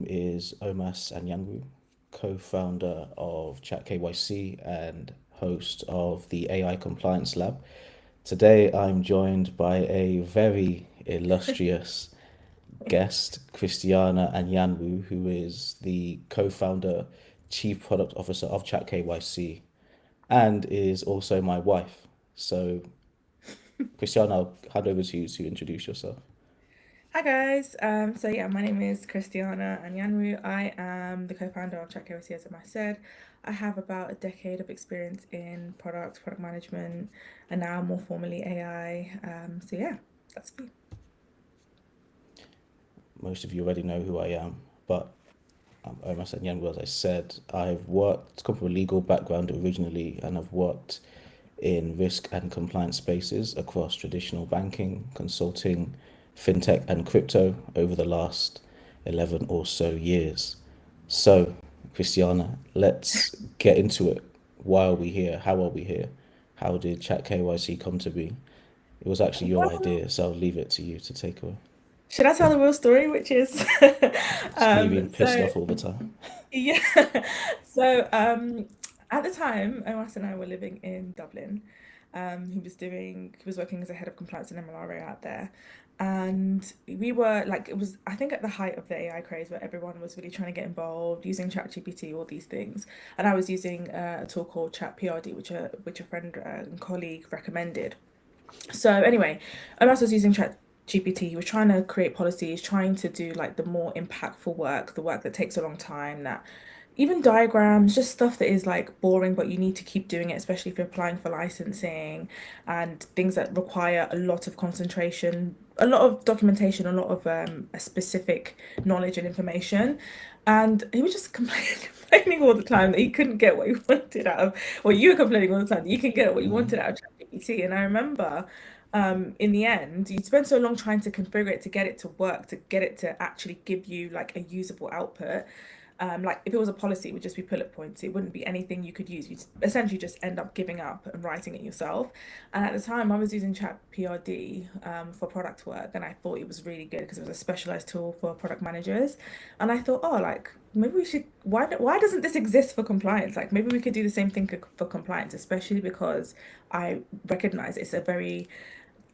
Is Omas Anyanwu, co-founder of ChatKYC and host of the AI Compliance Lab. Today, I'm joined by a very illustrious guest, Christiana and Yanwu, who is the co-founder, chief product officer of ChatKYC, and is also my wife. So, Christiana, I'll hand over to you to introduce yourself. Hi guys. My name is Christiana and I am the co-founder of ChatKYC, as I said. I have about a decade of experience in product management, and now more formally AI. That's me. Most of you already know who I am, but Omar Sanyango, as I said, I've worked, come from a legal background originally, and I've worked in risk and compliance spaces across traditional banking, consulting, fintech, and crypto over the last 11 or so years. So, Christiana, let's get into it. Why are we here? How are we here? How did Chat KYC come to be? It was actually your Well, idea, so I'll leave it to you to take away. should I tell the real story, which is It's me being pissed so off all the time. yeah. So at the time, Omas and I were living in Dublin. He was working as a head of compliance and MLRO out there. And we were like, it was, I think, at the height of the AI craze where everyone was really trying to get involved using ChatGPT, all these things. And I was using a tool called ChatPRD, which a friend and colleague recommended. So anyway, Omas was using ChatGPT. He was trying to create policies, trying to do like the more impactful work, the work that takes a long time, that even diagrams, just stuff that is like boring, but you need to keep doing it, especially if you're applying for licensing and things that require a lot of concentration, a lot of documentation, a lot of a specific knowledge and information. And he was just complaining all the time that he couldn't get what he wanted out of, well, you were complaining all the time that you can get what you wanted out of ChatGPT. And I remember in the end, you spend so long trying to configure it to get it to work, to get it to actually give you like a usable output. Like if it was a policy, it would just be bullet points. It wouldn't be anything you could use. You'd essentially just end up giving up and writing it yourself. And at the time, I was using Chat PRD for product work, and I thought it was really good because it was a specialized tool for product managers. And I thought, oh, like maybe we should. Why doesn't this exist for compliance? Like maybe we could do the same thing for compliance, especially because I recognize it's a very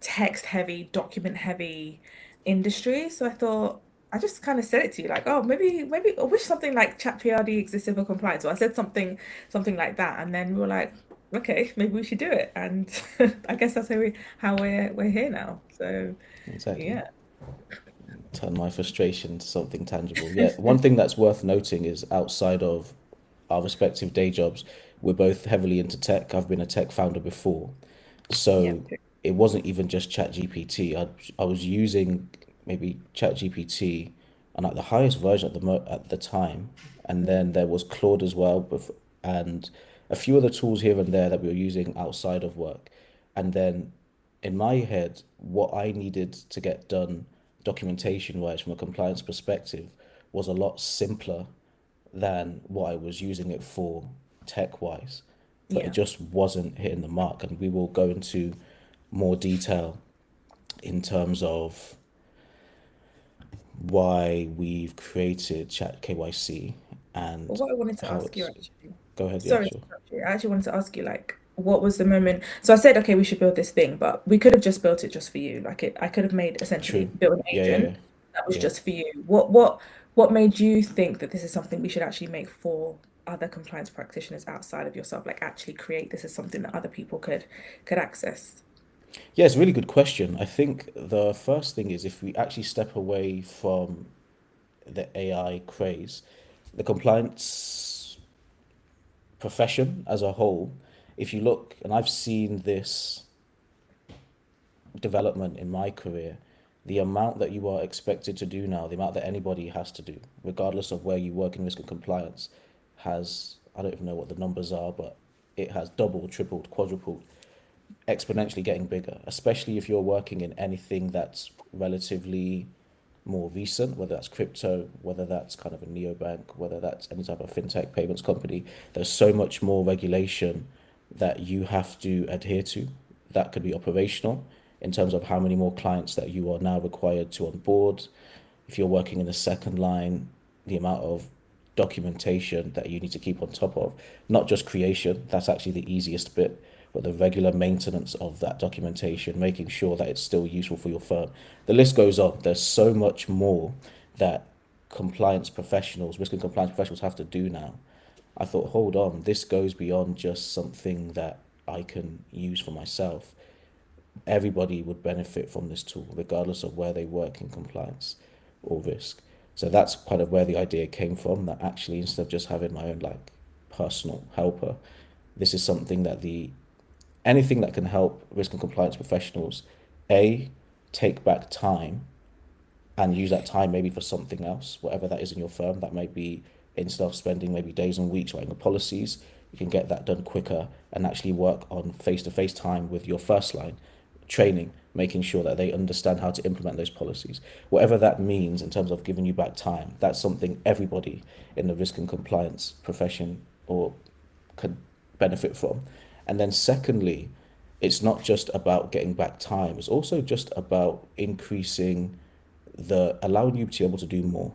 text heavy, document heavy industry. So I thought I just kind of said it to you like, oh, maybe I wish something like Chat PRD existed for compliance. So I said something like that, and then we were like, okay, maybe we should do it. And I guess that's how we're here now. So Exactly. yeah, Turn my frustration to something tangible. Yeah, one thing that's worth noting is outside of our respective day jobs, we're both heavily into tech. I've been a tech founder before. yeah, So it wasn't even just ChatGPT. I was using maybe ChatGPT and like the highest version at the time, and then there was Claude as well, and a few other tools here and there that we were using outside of work. And then in my head, what I needed to get done documentation wise from a compliance perspective was a lot simpler than what I was using it for tech wise, but it yeah. just wasn't hitting the mark. And we will go into more detail in terms of why we've created Chat KYC But and what I wanted to how ask you it's. actually, Go ahead, yeah, sorry to sure. interrupt you. I actually wanted to ask you like, what was the moment? So I said, okay, we should build this thing, but we could have just built it just for you. Like I could have made essentially True. built an Yeah, yeah, agent yeah. that was Yeah. just for you. What made you think that this is something we should actually make for other compliance practitioners outside of yourself? Like actually create this as something that other people could access. Yeah, it's a really good question. I think the first thing is if we actually step away from the AI craze, the compliance profession as a whole, if you look, and I've seen this development in my career, the amount that you are expected to do now, the amount that anybody has to do, regardless of where you work in risk and compliance, has, I don't even know what the numbers are, but it has doubled, tripled, quadrupled, exponentially getting bigger, especially if you're working in anything that's relatively more recent, whether that's crypto, whether that's kind of a neobank, whether that's any type of fintech payments company. There's so much more regulation that you have to adhere to. That could be operational in terms of how many more clients that you are now required to onboard. If you're working in the second line, the amount of documentation that you need to keep on top of. Not just creation, that's actually the easiest bit, but the regular maintenance of that documentation, making sure that it's still useful for your firm. The list goes on. There's so much more that compliance professionals, risk and compliance professionals have to do now. I thought, hold on, this goes beyond just something that I can use for myself. Everybody would benefit from this tool, regardless of where they work in compliance or risk. So that's kind of where the idea came from, that actually instead of just having my own like personal helper, this is something that the anything that can help risk and compliance professionals, A, take back time and use that time maybe for something else, whatever that is in your firm. That might be instead of spending maybe days and weeks writing the policies, you can get that done quicker and actually work on face to face time with your first line training, making sure that they understand how to implement those policies. Whatever that means in terms of giving you back time, that's something everybody in the risk and compliance profession or could benefit from. And then secondly, it's not just about getting back time, it's also just about increasing the allowing you to be able to do more. Yeah.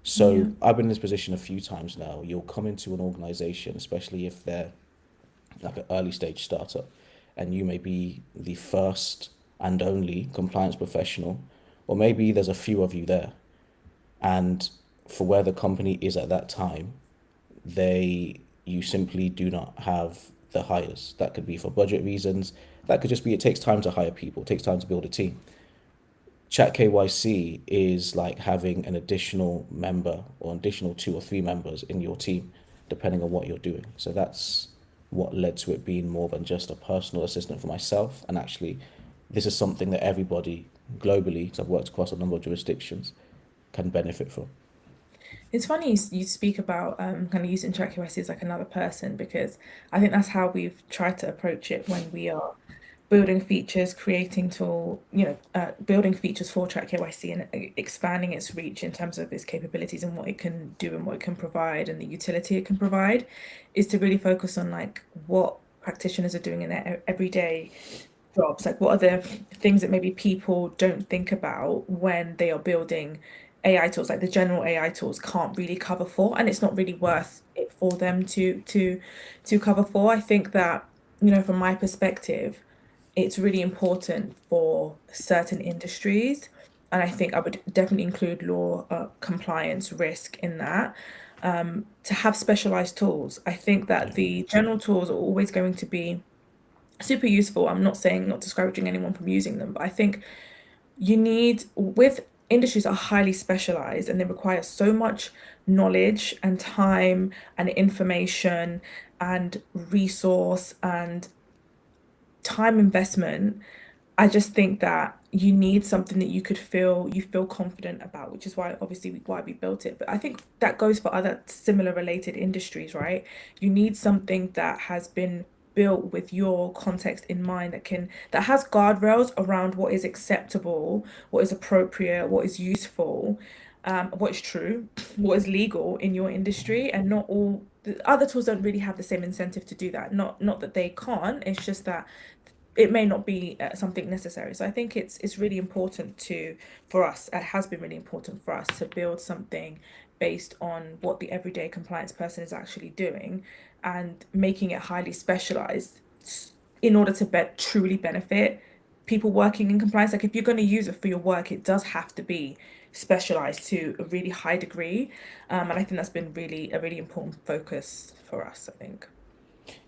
So I've been in this position a few times now. You'll come into an organization, especially if they're like an early stage startup, and you may be the first and only compliance professional, or maybe there's a few of you there. And for where the company is at that time, they you simply do not have the hires. That could be for budget reasons. That could just be it takes time to hire people, it takes time to build a team. Chat KYC is like having an additional member or additional two or three members in your team, depending on what you're doing. So that's what led to it being more than just a personal assistant for myself. And actually, this is something that everybody globally, because I've worked across a number of jurisdictions, can benefit from. It's funny you speak about kind of using ChatKYC as like another person because I think that's how we've tried to approach it when we are building features, creating tool, building features for ChatKYC and expanding its reach in terms of its capabilities and what it can do and what it can provide and the utility it can provide, is to really focus on like what practitioners are doing in their everyday jobs, like what are the things that maybe people don't think about when they are building AI tools, like the general AI tools can't really cover for, and it's not really worth it for them to cover for. I think that, from my perspective, it's really important for certain industries, and I think I would definitely include law, compliance, risk in that. To have specialized tools. I think that Yeah. the general tools are always going to be super useful. I'm not saying not discouraging anyone from using them, but I think you need with industries that are highly specialized and they require so much knowledge and time and information and resource and time investment. I just think that you need something that you feel confident about, which is why obviously why we built it. But I think that goes for other similar related industries, right? You need something that has been built with your context in mind, that has guardrails around what is acceptable, what is appropriate, what is useful, what is true, what is legal in your industry, and not all the other tools don't really have the same incentive to do that. Not that they can't, it's just that it may not be something necessary. So I think it's really important to for us. It has been really important for us to build something based on what the everyday compliance person is actually doing, and making it highly specialized in order to truly benefit people working in compliance. Like if you're going to use it for your work, it does have to be specialized to a really high degree, and I think that's been really a really important focus for us, I think.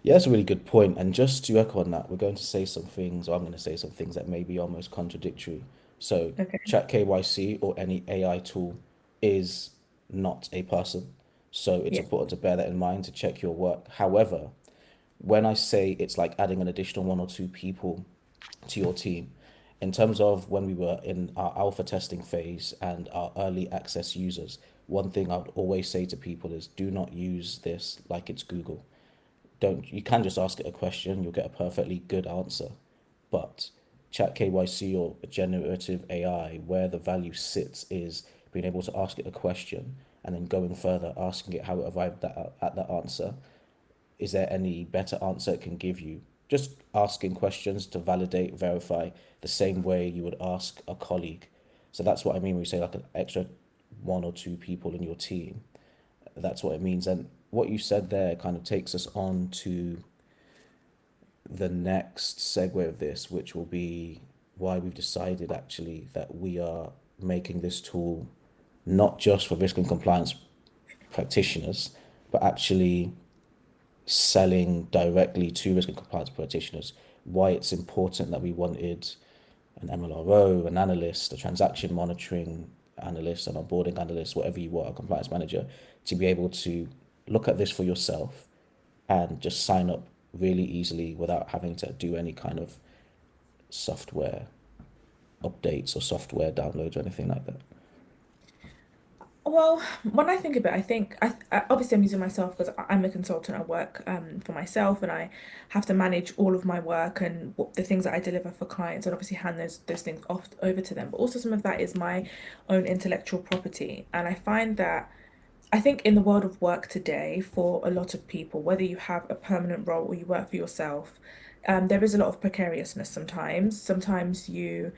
Yeah, that's a really good point. And just to echo on that, we're going to say some things, or I'm going to say some things that may be almost contradictory. So, Okay. Chat KYC or any AI tool is not a person. So, it's Yeah. important to bear that in mind to check your work. However, when I say it's like adding an additional one or two people to your team, in terms of when we were in our alpha testing phase and our early access users, one thing I would always say to people is do not use this like it's Google. Don't You can just ask it a question, you'll get a perfectly good answer. But Chat KYC or generative AI, where the value sits is being able to ask it a question and then going further, asking it how it arrived at that answer. Is there any better answer it can give you? Just asking questions to validate, verify the same way you would ask a colleague. So that's what I mean when we say like an extra one or two people in your team. That's what it means. And what you said there kind of takes us on to the next segue of this, which will be why we've decided actually that we are making this tool not just for risk and compliance practitioners, but actually selling directly to risk and compliance practitioners. Why it's important that we wanted an MLRO, an analyst, a transaction monitoring analyst, an onboarding analyst, whatever you are, a compliance manager, to be able to look at this for yourself and just sign up really easily without having to do any kind of software updates or software downloads or anything like that. Well, when I think of it, obviously I'm using myself because I'm a consultant. I work for myself, and I have to manage all of my work and the things that I deliver for clients, and obviously hand those things off over to them. But also some of that is my own intellectual property, and I find that I think in the world of work today, for a lot of people, whether you have a permanent role or you work for yourself, there is a lot of precariousness sometimes. Sometimes you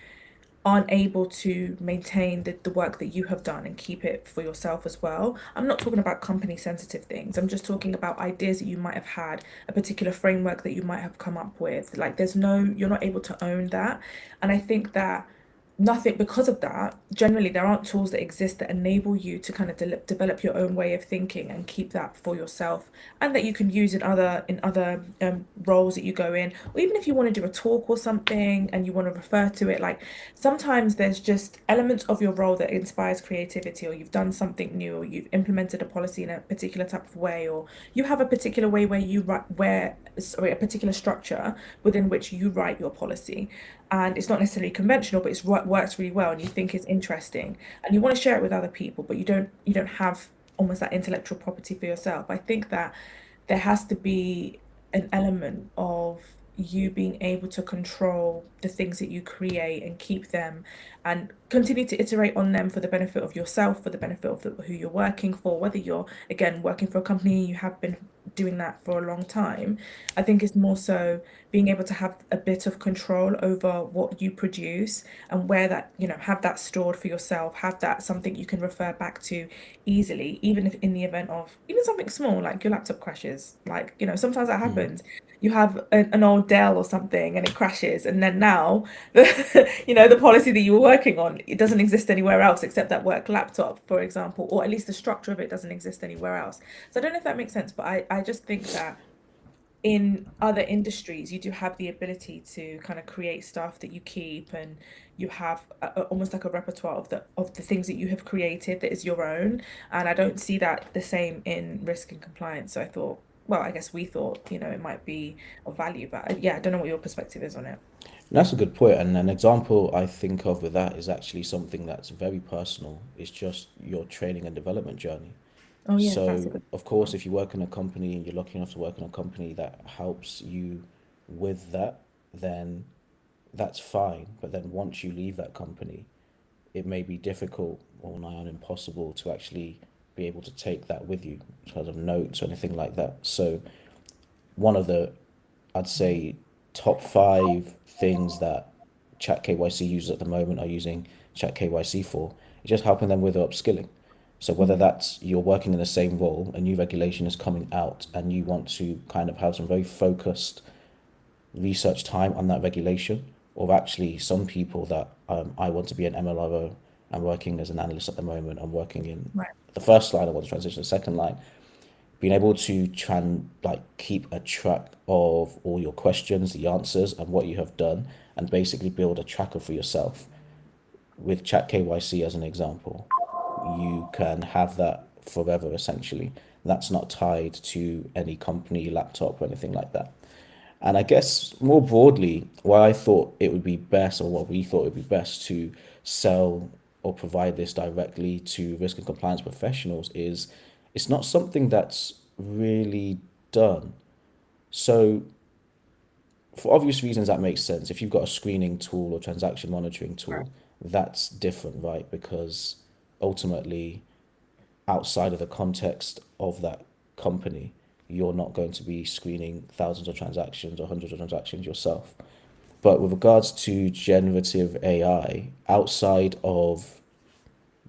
aren't able to maintain the work that you have done and keep it for yourself as well. I'm not talking about company sensitive things. I'm just talking about ideas that you might have had, a particular framework that you might have come up with. Like you're not able to own that. And I think that nothing because of that, generally there aren't tools that exist that enable you to kind of develop your own way of thinking and keep that for yourself, and that you can use in other roles that you go in, or even if you want to do a talk or something and you want to refer to it. Like sometimes there's just elements of your role that inspires creativity, or you've done something new, or you've implemented a policy in a particular type of way, or you have a particular way where you write where sorry a particular structure within which you write your policy, and it's not necessarily conventional, but works really well, and you think it's interesting, and you want to share it with other people, but you don't have almost that intellectual property for yourself. I think that there has to be an element of you being able to control the things that you create and keep them and continue to iterate on them for the benefit of yourself, for the benefit of who you're working for, whether you're again working for a company, you have been doing that for a long time. I think it's more so being able to have a bit of control over what you produce and where that, have that stored for yourself, have that something you can refer back to easily, even if in the event of even something small like your laptop crashes. Like, sometimes that Mm. happens. You have an old Dell or something and it crashes, and then now the policy that you were working on, it doesn't exist anywhere else except that work laptop, for example, or at least the structure of it doesn't exist anywhere else. So I don't know if that makes sense, but I just think that in other industries you do have the ability to kind of create stuff that you keep, and you have almost like a repertoire of the things that you have created that is your own. And I don't see that the same in risk and compliance. So I thought, well, I guess we thought, it might be of value, but yeah, I don't know what your perspective is on it. That's a good point, and an example I think of with that is actually something that's very personal. It's just your training and development journey. Oh yeah, that's a So, good of course, if you work in a company and you're lucky enough to work in a company that helps you with that, then that's fine. But then once you leave that company, it may be difficult or nigh on impossible to actually be able to take that with you in terms of notes or anything like that. So, one of the, I'd say, top five things that ChatKYC users at the moment are using ChatKYC for is just helping them with their upskilling. So whether one. that's you're working in the same role, a new regulation is coming out, and you want to kind of have some very focused research time on that regulation, or actually some people that I want to be an MLRO. I'm working as an analyst at the moment. I'm working in Right. the first line. I want to transition to the second line. Being able to like keep a track of all your questions, the answers, and what you have done, and basically build a tracker for yourself. With Chat KYC as an example, you can have that forever essentially. That's not tied to any company laptop or anything like that. And I guess more broadly, why I thought it would be best, or what we thought it would be best to sell or provide this directly to risk and compliance professionals is it's not something that's really done. So, for obvious reasons, that makes sense. If you've got a screening tool or transaction monitoring Right. tool, that's different, right? Because ultimately, outside of the context of that company, you're not going to be screening thousands of transactions or hundreds of transactions yourself. But with regards to generative AI, outside of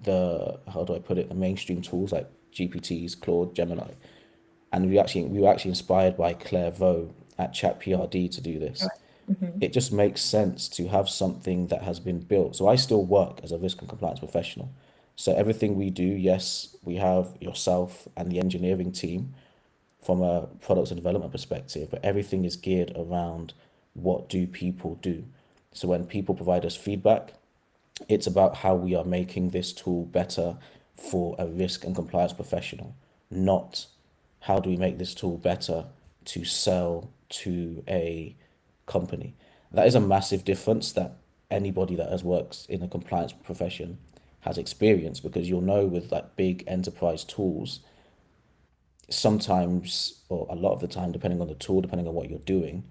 the, how do I put it, the mainstream tools like GPTs, Claude, Gemini, and we were actually inspired by Claire Vaux at ChatPRD to do this. Mm-hmm. It just makes sense to have something that has been built. So I still work as a risk and compliance professional. So everything we do, yes, we have yourself and the engineering team from a products and development perspective, but everything is geared around what do people do. So when people provide us feedback, it's about how we are making this tool better for a risk and compliance professional, not how do we make this tool better to sell to a company. That is a massive difference that anybody that has worked in a compliance profession has experienced, because you'll know with like big enterprise tools, sometimes or a lot of the time, depending on the tool, depending on what you're doing,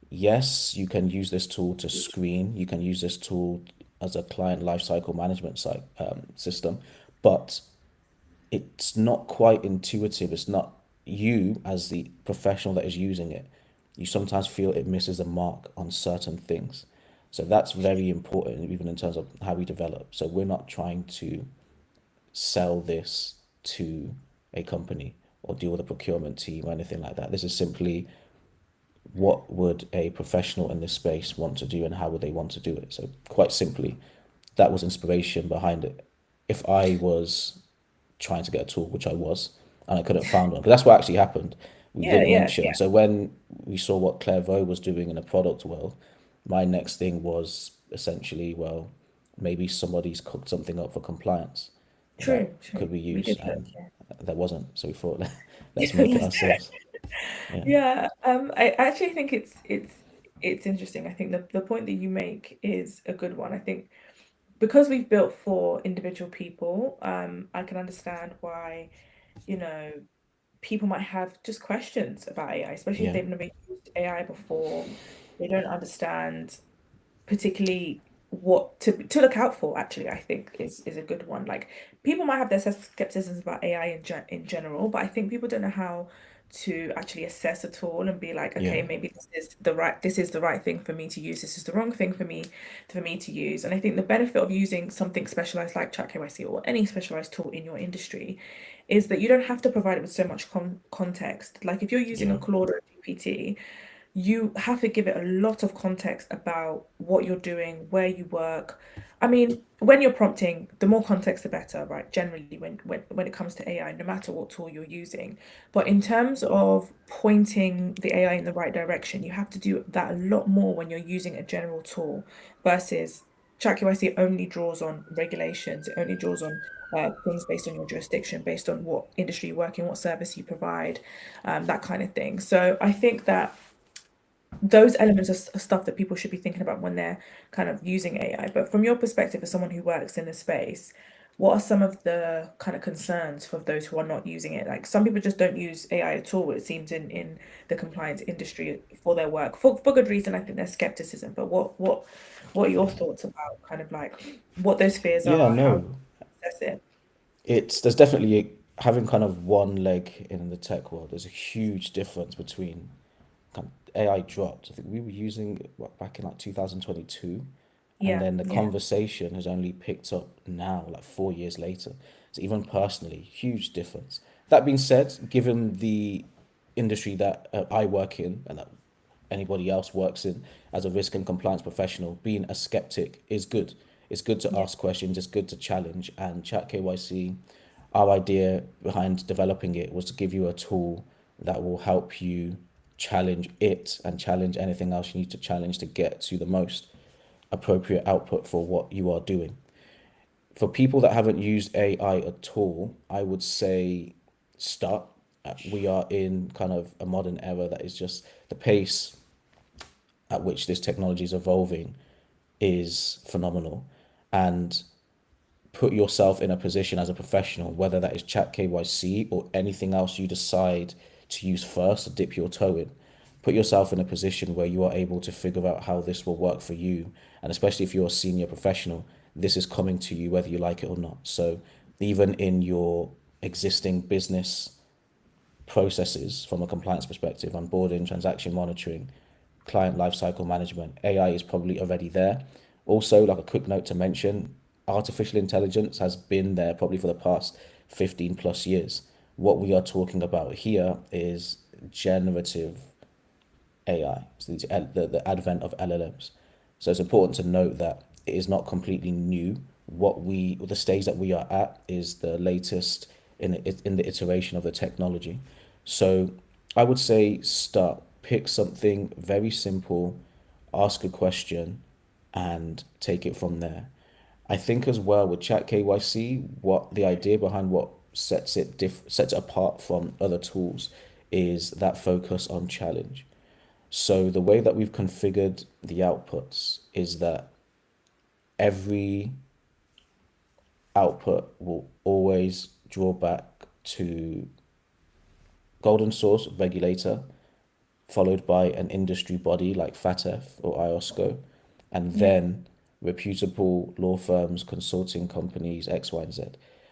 yes, you can use this tool to screen, you can use this tool as a client lifecycle management system, but it's not quite intuitive. It's not, you as the professional that is using it, you sometimes feel it misses the mark on certain things. So that's very important, even in terms of how we develop. So we're not trying to sell this to a company or deal with a procurement team or anything like that. This is simply what would a professional in this space want to do and how would they want to do it. So quite simply, that was inspiration behind it. If I was trying to get a tool, which I was, and I couldn't find one, because that's what actually happened. We Yeah, didn't yeah, mention. yeah. So when we saw what Clairvaux was doing in the product world, my next thing was essentially, well, maybe somebody's cooked something up for compliance that True, true. could be We used, did look, and there wasn't. So we thought, let's yeah. make it Let's do it. ourselves. Yeah. Yeah, I actually think it's interesting. I think the point that you make is a good one. I think because we've built for individual people, I can understand why, you know, people might have just questions about AI, especially if Yeah. they've never used AI before. They don't understand particularly what to look out for. Actually, I think is a good one. Like people might have their skepticisms about AI in general, but I think people don't know how to actually assess a tool and be like, Yeah. okay, maybe this is the right thing for me to use, this is the wrong thing for me to use. And I think the benefit of using something specialized like ChatKYC or any specialized tool in your industry is that you don't have to provide it with so much context. Like if you're using a Yeah. Claude or a GPT, you have to give it a lot of context about what you're doing, where you work. I mean, when you're prompting, the more context, the better, right? Generally, when it comes to AI, no matter what tool you're using. But in terms of pointing the AI in the right direction, you have to do that a lot more when you're using a general tool versus ChatKYC only draws on regulations. It only draws on things based on your jurisdiction, based on what industry you work in, what service you provide, that kind of thing. So I think that those elements are stuff that people should be thinking about when they're kind of using AI. But from your perspective, as someone who works in the space, what are some of the kind of concerns for those who are not using it? Like some people just don't use AI at all, it seems, in the compliance industry for their work for good reason. I think there's skepticism. But what are your thoughts about kind of like what those fears Yeah. are, how you No, assess it? there's definitely having kind of one leg in the tech world. There's a huge difference between kind of AI dropped. I think we were using it back in like 2022, and Yeah, then the yeah, conversation has only picked up now, like 4 years later. So even personally, huge difference. That being said, given the industry that I work in and that anybody else works in as a risk and compliance professional, being a skeptic is good. It's good to yeah, ask questions, it's good to challenge. And Chat KYC, our idea behind developing it was to give you a tool that will help you challenge it and challenge anything else you need to challenge to get to the most appropriate output for what you are doing. For people that haven't used AI at all, I would say start. We are in kind of a modern era that is just the pace at which this technology is evolving is phenomenal. And put yourself in a position as a professional, whether that is chat KYC or anything else you decide to use first to dip your toe in. Put yourself in a position where you are able to figure out how this will work for you. And especially if you're a senior professional, this is coming to you whether you like it or not. So even in your existing business processes from a compliance perspective, onboarding, transaction monitoring, client lifecycle management, AI is probably already there. Also, like a quick note to mention, artificial intelligence has been there probably for the past 15 plus years. What we are talking about here is generative AI, so the advent of LLMs. So it's important to note that it is not completely new. The stage that we are at is the latest in the iteration of the technology. So I would say pick something very simple, ask a question, and take it from there. I think as well with Chat KYC, what the idea behind what sets it apart from other tools is that focus on challenge. So the way that we've configured the outputs is that every output will always draw back to golden source regulator, followed by an industry body like FATF or IOSCO, and Yeah. then reputable law firms, consulting companies, X, Y, and Z.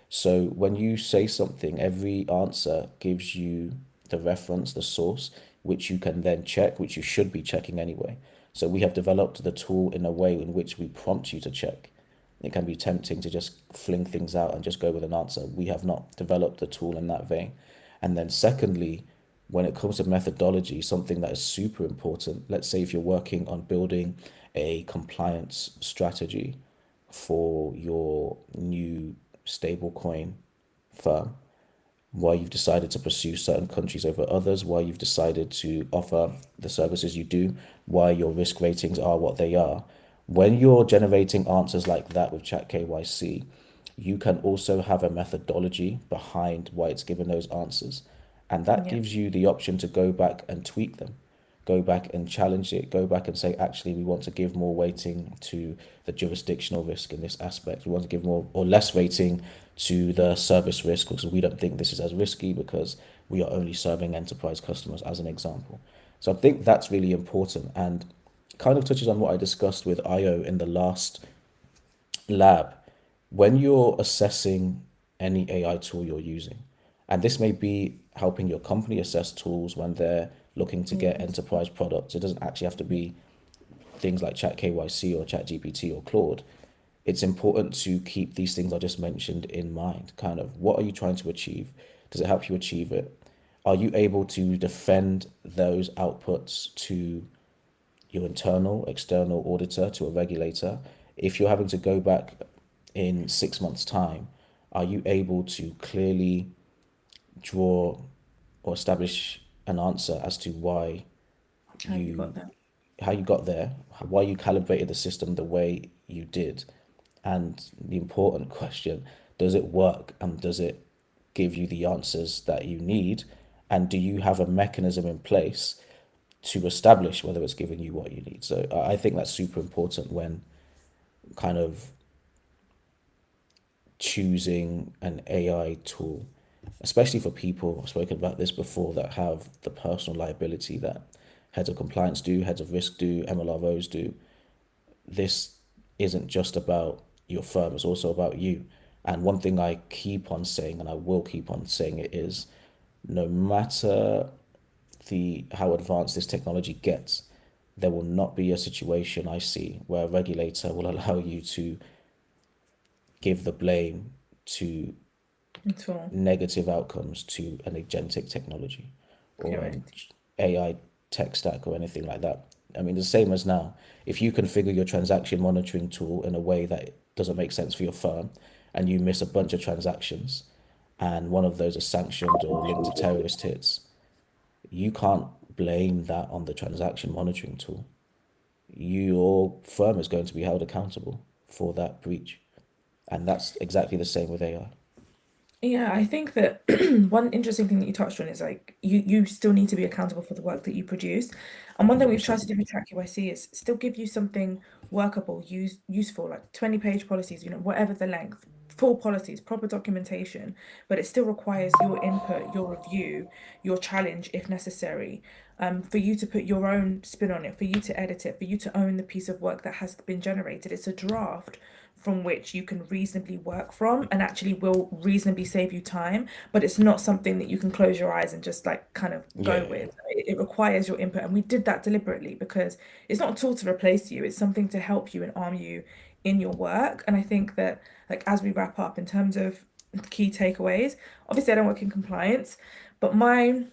So when you say something, every answer gives you the reference, the source, which you can then check, which you should be checking anyway. So we have developed the tool in a way in which we prompt you to check. It can be tempting to just fling things out and just go with an answer. We have not developed the tool in that vein. And then, secondly, when it comes to methodology, something that is super important, let's say if you're working on building a compliance strategy for your new stablecoin firm, why you've decided to pursue certain countries over others, why you've decided to offer the services you do, why your risk ratings are what they are. When you're generating answers like that with Chat KYC, you can also have a methodology behind why it's given those answers. And that Yeah. gives you the option to go back and tweak them, go back and challenge it, go back and say, actually, we want to give more weighting to the jurisdictional risk in this aspect. We want to give more or less weighting to the service risk because we don't think this is as risky because we are only serving enterprise customers, as an example. So I think that's really important and kind of touches on what I discussed with IO in the last lab. When you're assessing any AI tool you're using, and this may be helping your company assess tools when they're looking to get Yeah. enterprise products. It doesn't actually have to be things like Chat KYC or Chat GPT or Claude. It's important to keep these things I just mentioned in mind. Kind of what are you trying to achieve? Does it help you achieve it? Are you able to defend those outputs to your internal, external auditor, to a regulator? If you're having to go back in 6 months' time, are you able to clearly draw or establish an answer as to why How you you got that? how you got there, why you calibrated the system the way you did, and the important question, does it work and does it give you the answers that you need, and do you have a mechanism in place to establish whether it's giving you what you need? So I think that's super important when kind of choosing an AI tool, especially for people, I've spoken about this before, that have the personal liability that heads of compliance do, heads of risk do, MLROs do. This isn't just about your firm, it's also about you. And one thing I keep on saying, and I will keep on saying it, is no matter the how advanced this technology gets, there will not be a situation I see where a regulator will allow you to give the blame to At all. negative outcomes to an agentic technology or an Correct. AI tech stack or anything like that. I mean, the same as now. If you configure your transaction monitoring tool in a way that doesn't make sense for your firm and you miss a bunch of transactions and one of those are sanctioned or linked to terrorist hits, you can't blame that on the transaction monitoring tool. Your firm is going to be held accountable for that breach. And that's exactly the same with AI. Yeah, I think that one interesting thing that you touched on is like you still need to be accountable for the work that you produce. And one thing we've tried to 100%. do with TrackUIC is still give you something workable, useful, like 20-page policies, whatever the length, full policies, proper documentation, but it still requires your input, your review, your challenge if necessary, for you to put your own spin on it, for you to edit it, for you to own the piece of work that has been generated. It's a draft from which you can reasonably work from and actually will reasonably save you time, but it's not something that you can close your eyes and just like kind of Yeah, go yeah, yeah. with. It requires your input, and we did that deliberately because it's not a tool to replace you, it's something to help you and arm you in your work. And I think that, like, as we wrap up in terms of key takeaways, obviously I don't work in compliance, but mine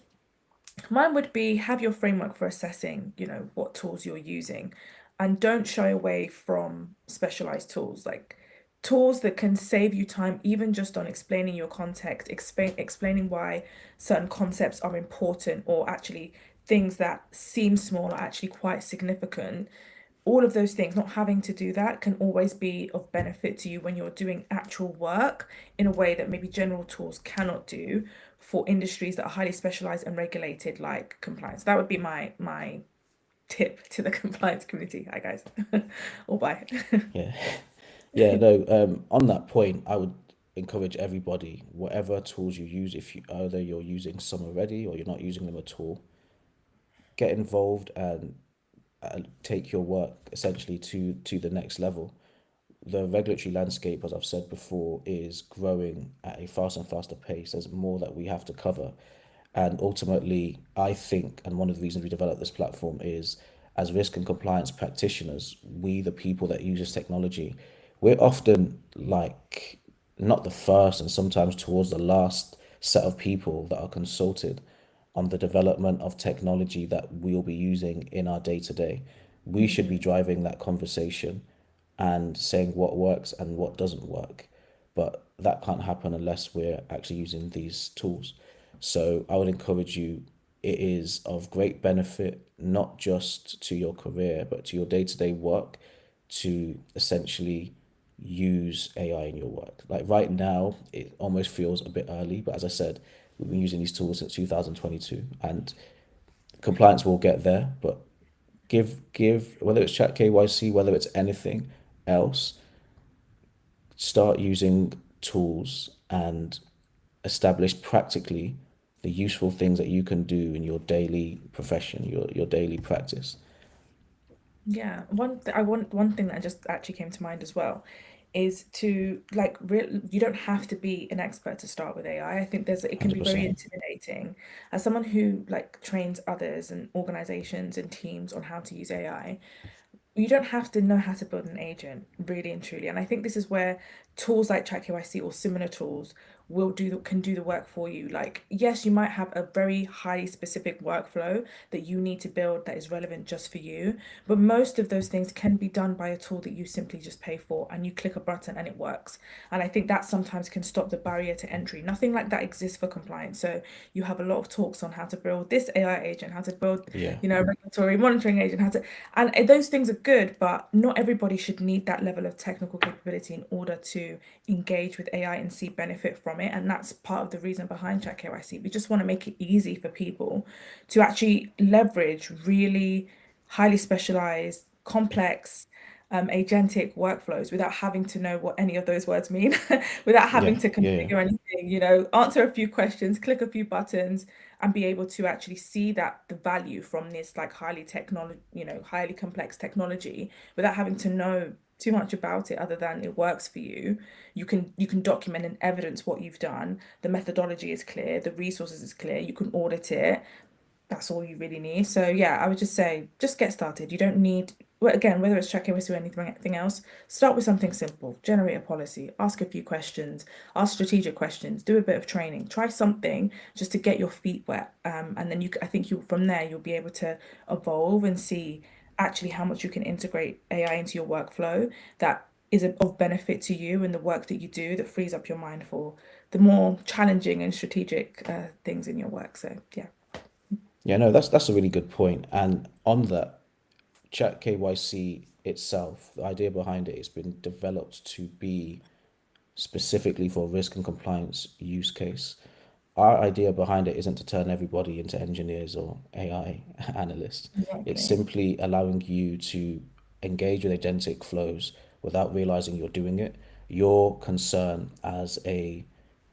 would be have your framework for assessing, what tools you're using, and don't shy away from specialized tools, like tools that can save you time, even just on explaining your context, explaining why certain concepts are important, or actually things that seem small are actually quite significant. All of those things, not having to do that, can always be of benefit to you when you're doing actual work in a way that maybe general tools cannot do for industries that are highly specialized and regulated, like compliance. That would be my tip to the compliance community. Hi guys. Or bye. Yeah. Yeah, no, on that point, I would encourage everybody, whatever tools you use, if you either you're using some already or you're not using them at all, get involved and take your work essentially to the next level. The regulatory landscape, as I've said before, is growing at a faster and faster pace. There's more that we have to cover. And ultimately, I think, and one of the reasons we developed this platform is as risk and compliance practitioners, we, the people that use this technology, we're often like not the first and sometimes towards the last set of people that are consulted on the development of technology that we'll be using in our day to day. We should be driving that conversation and saying what works and what doesn't work. But that can't happen unless we're actually using these tools. So I would encourage you, it is of great benefit, not just to your career, but to your day to day work to essentially use AI in your work. Like right now, it almost feels a bit early, but as I said, we've been using these tools since 2022 and compliance will get there, but give whether it's ChatKYC, whether it's anything else, start using tools and establish practically the useful things that you can do in your daily profession, your daily practice. Yeah, one thing that just actually came to mind as well is to like you don't have to be an expert to start with AI. I think it can be very 100%. intimidating. As someone who like trains others and organizations and teams on how to use AI, you don't have to know how to build an agent, really and truly. And I think this is where tools like ChatKYC or similar tools can do the work for you. Like, yes, you might have a very highly specific workflow that you need to build that is relevant just for you, but most of those things can be done by a tool that you simply just pay for and you click a button and it works. And I think that sometimes can stop the barrier to entry. Nothing like that exists for compliance. So you have a lot of talks on how to build this AI agent, how to build, Yeah. a regulatory monitoring agent, how to, and those things are good, but not everybody should need that level of technical capability in order to engage with AI and see benefit from it. And that's part of the reason behind ChatKYC. We just want to make it easy for people to actually leverage really highly specialized, complex, agentic workflows without having to know what any of those words mean, without having Yeah. to Yeah. Yeah. configure anything, answer a few questions, click a few buttons, and be able to actually see that the value from this like highly complex technology without having to know too much about it other than it works for you. You can document and evidence what you've done. The methodology is clear, the resources is clear, you can audit it. That's all you really need. So yeah, I would just say just get started. You don't need, well, again, whether it's ChatKYC or anything else, start with something simple. Generate a policy, ask a few questions, ask strategic questions, do a bit of training, try something just to get your feet wet. And then I think you from there you'll be able to evolve and see actually how much you can integrate AI into your workflow that is of benefit to you and the work that you do that frees up your mind for the more challenging and strategic things in your work. So yeah. Yeah, no, that's a really good point. And on that, Chat KYC itself, the idea behind it, it's been developed to be specifically for risk and compliance use case. Our idea behind it isn't to turn everybody into engineers or AI analysts. It's Exactly. simply allowing you to engage with agentic flows without realizing you're doing it. Your concern as a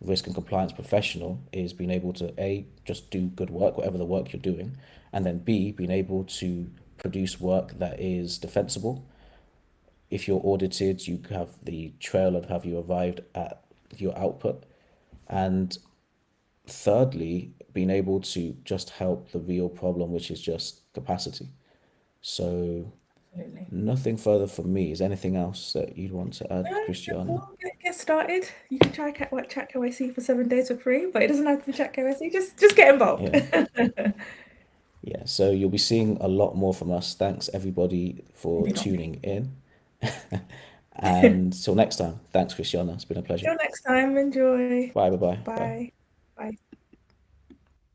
risk and compliance professional is being able to A, just do good work, whatever the work you're doing, and then B, being able to produce work that is defensible. If you're audited, you have the trail of have you arrived at your output. And thirdly, being able to just help the real problem, which is just capacity. So Absolutely. Nothing further from me. Is there anything else that you'd want to add, No, that's Christiana? all. Get started. You can try Chat KYC for 7 days for free, but it doesn't have to be Chat KYC. Just get involved. Yeah. Yeah, so you'll be seeing a lot more from us. Thanks everybody for Maybe not me. tuning in. And till next time, thanks, Christiana. It's been a pleasure. Till next time, enjoy. Bye, bye, bye, bye. Bye. Bye.